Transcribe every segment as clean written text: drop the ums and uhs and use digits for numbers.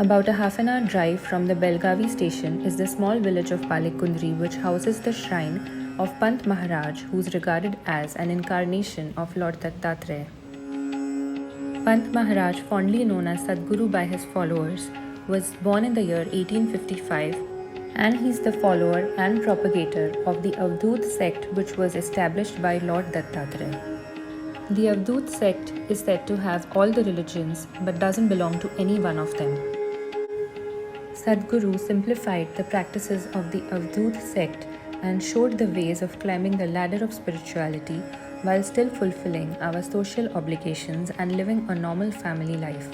About a half an hour drive from the Belgavi station is the small village of Balekundri, which houses the shrine of Pant Maharaj, who is regarded as an incarnation of Lord Dattatreya. Pant Maharaj, fondly known as Sadguru by his followers, was born in the year 1855, and he is the follower and propagator of the Avdhoot sect, which was established by Lord Dattatreya. The Avdhoot sect is said to have all the religions but doesn't belong to any one of them. Sadhguru simplified the practices of the Avdhoot sect and showed the ways of climbing the ladder of spirituality while still fulfilling our social obligations and living a normal family life.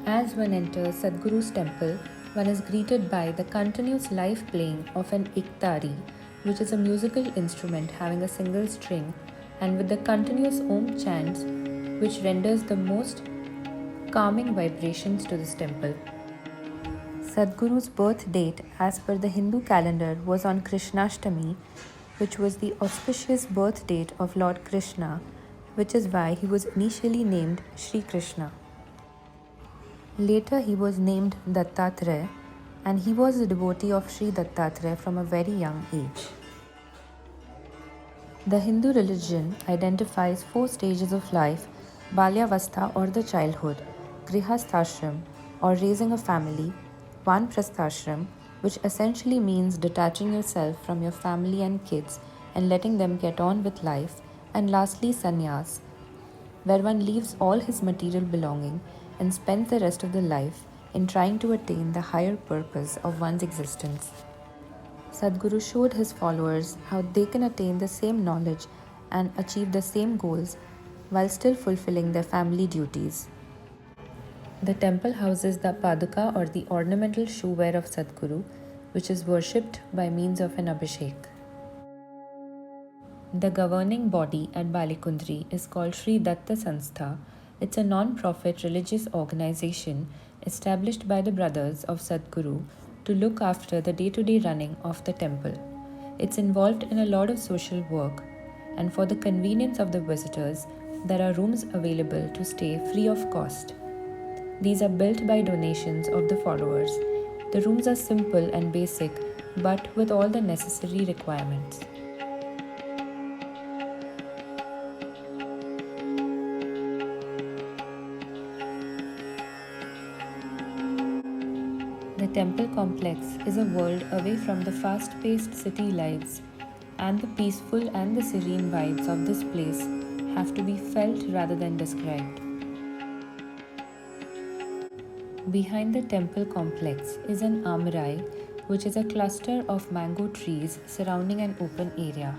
As one enters Sadhguru's temple, one is greeted by the continuous live playing of an iktari, which is a musical instrument having a single string, and with the continuous Om chants, which renders the most calming vibrations to this temple. Sadhguru's birth date, as per the Hindu calendar, was on Krishnashtami, which was the auspicious birth date of Lord Krishna, which is why he was initially named Sri Krishna. Later he was named Dattatreya, and he was a devotee of Sri Dattatreya from a very young age. The Hindu religion identifies 4 stages of life: Balyavastha or the childhood, Grihasthashram or raising a family, Vanprasthashram, which essentially means detaching yourself from your family and kids and letting them get on with life, and lastly Sannyas, where one leaves all his material belonging and spends the rest of the life in trying to attain the higher purpose of one's existence. Sadhguru showed his followers how they can attain the same knowledge and achieve the same goals while still fulfilling their family duties. The temple houses the Paduka or the ornamental shoewear of Sadhguru, which is worshipped by means of an abhishek. The governing body at Balekundri is called Sri Datta Sanstha. It's a non-profit religious organization established by the brothers of Sadhguru to look after the day-to-day running of the temple. It's involved in a lot of social work, and for the convenience of the visitors, there are rooms available to stay free of cost. These are built by donations of the followers. The rooms are simple and basic, but with all the necessary requirements. The temple complex is a world away from the fast-paced city lives, and the peaceful and the serene vibes of this place have to be felt rather than described. Behind the temple complex is an amrai, which is a cluster of mango trees surrounding an open area.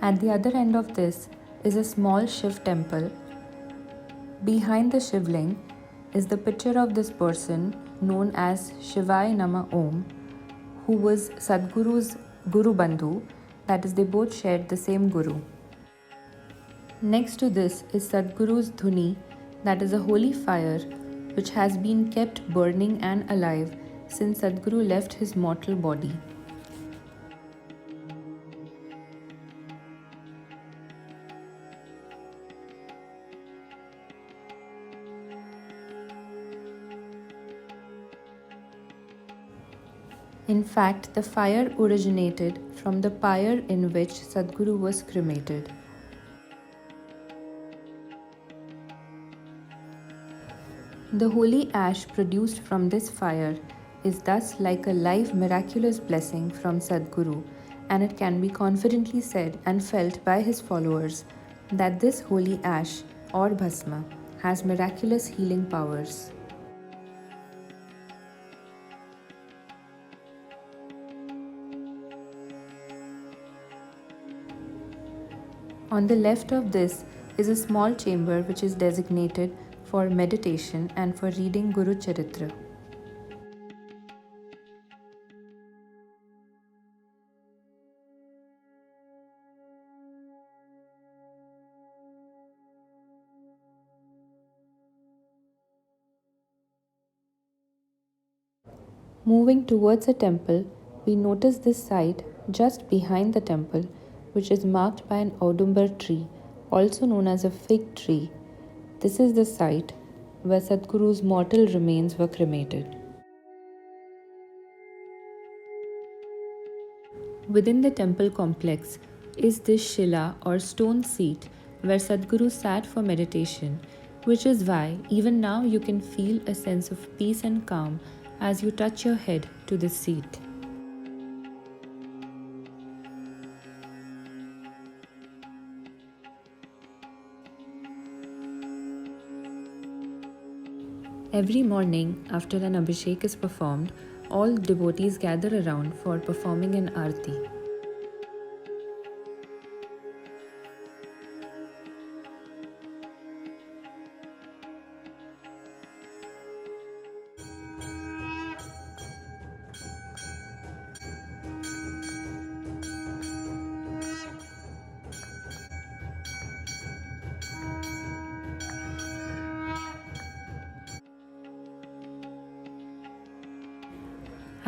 At the other end of this is a small Shiv temple. Behind the Shivling is the picture of this person known as Shivaya Nama Om, who was Sadhguru's Guru Bandhu, that is, they both shared the same Guru. Next to this is Sadhguru's Dhuni, that is a holy fire which has been kept burning and alive since Sadhguru left his mortal body. In fact, the fire originated from the pyre in which Sadhguru was cremated. The holy ash produced from this fire is thus like a live miraculous blessing from Sadhguru, and it can be confidently said and felt by his followers that this holy ash or bhasma has miraculous healing powers. On the left of this is a small chamber which is designated for meditation and for reading Guru Charitra. Moving towards a temple, we notice this site just behind the temple, which is marked by an Audumber tree, also known as a fig tree. This is the site where Sadhguru's mortal remains were cremated. Within the temple complex is this Shila or stone seat where Sadhguru sat for meditation, which is why even now you can feel a sense of peace and calm as you touch your head to this seat. Every morning, after an abhishek is performed, all devotees gather around for performing an arti.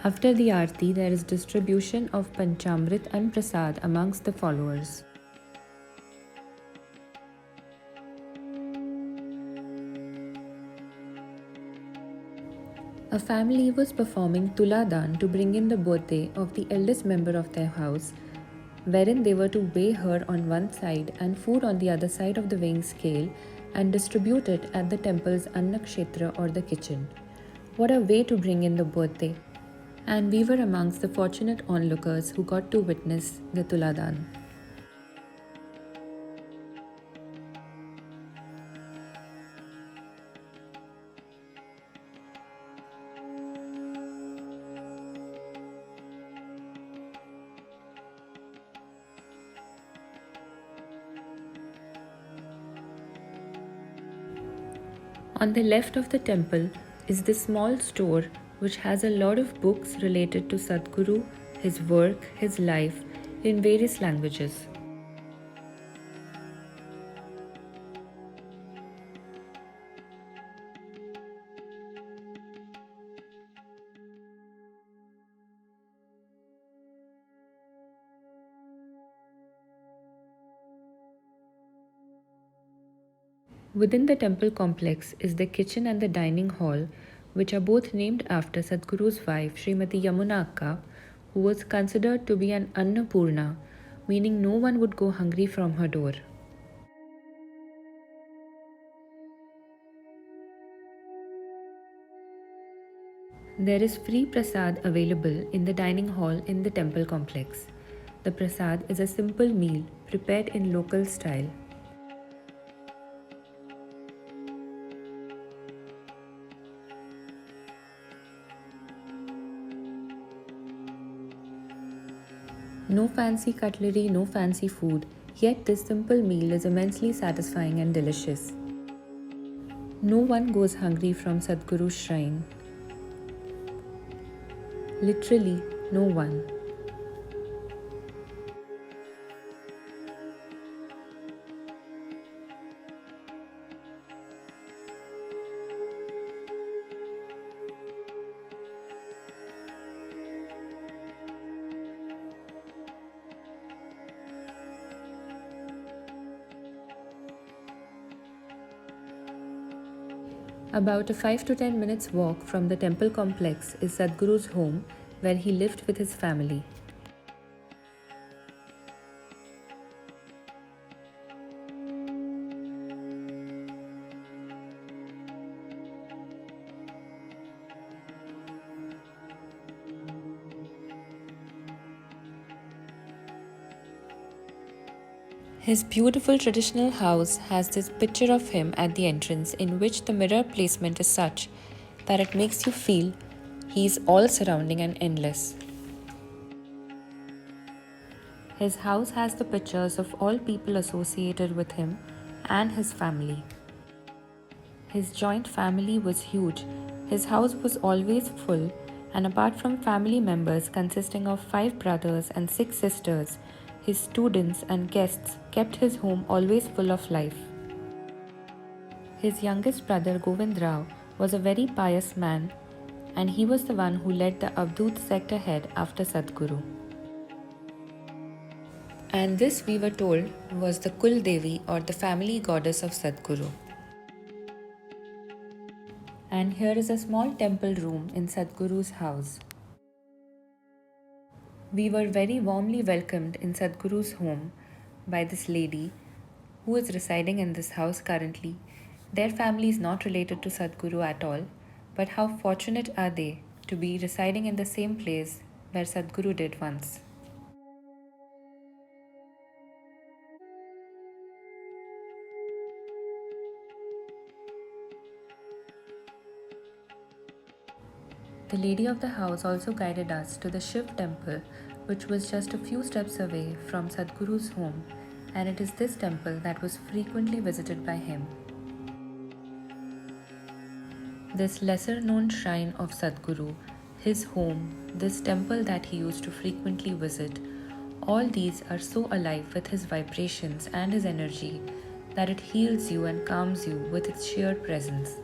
After the arti, there is distribution of panchamrit and prasad amongst the followers. A family was performing Tuladan to bring in the birthday of the eldest member of their house, wherein they were to weigh her on one side and food on the other side of the weighing scale and distribute it at the temple's Annakshetra or the kitchen. What a way to bring in the birthday! And we were amongst the fortunate onlookers who got to witness the Tuladan. On the left of the temple is this small store which has a lot of books related to Sadhguru, his work, his life, in various languages. Within the temple complex is the kitchen and the dining hall, which are both named after Sadhguru's wife, Srimati Yamuna Akka, who was considered to be an Annapurna, meaning no one would go hungry from her door. There is free prasad available in the dining hall in the temple complex. The prasad is a simple meal prepared in local style. No fancy cutlery, no fancy food, yet this simple meal is immensely satisfying and delicious. No one goes hungry from Sadhguru's shrine. Literally, no one. About a 5 to 10 minutes walk from the temple complex is Sadhguru's home, where he lived with his family. His beautiful traditional house has this picture of him at the entrance, in which the mirror placement is such that it makes you feel he is all surrounding and endless. His house has the pictures of all people associated with him and his family. His joint family was huge. His house was always full, and apart from family members consisting of 5 brothers and 6 sisters, his students and guests kept his home always full of life. His youngest brother Govind Rao was a very pious man and he was the one who led the Avdhoot sect ahead after Sadhguru. And this, we were told, was the Kul Devi or the family goddess of Sadhguru. And here is a small temple room in Sadhguru's house. We were very warmly welcomed in Sadhguru's home by this lady who is residing in this house currently. Their family is not related to Sadhguru at all, but how fortunate are they to be residing in the same place where Sadhguru did once. The lady of the house also guided us to the Shiv temple, which was just a few steps away from Sadhguru's home, and it is this temple that was frequently visited by him. This lesser known shrine of Sadhguru, his home, this temple that he used to frequently visit, all these are so alive with his vibrations and his energy that it heals you and calms you with its sheer presence.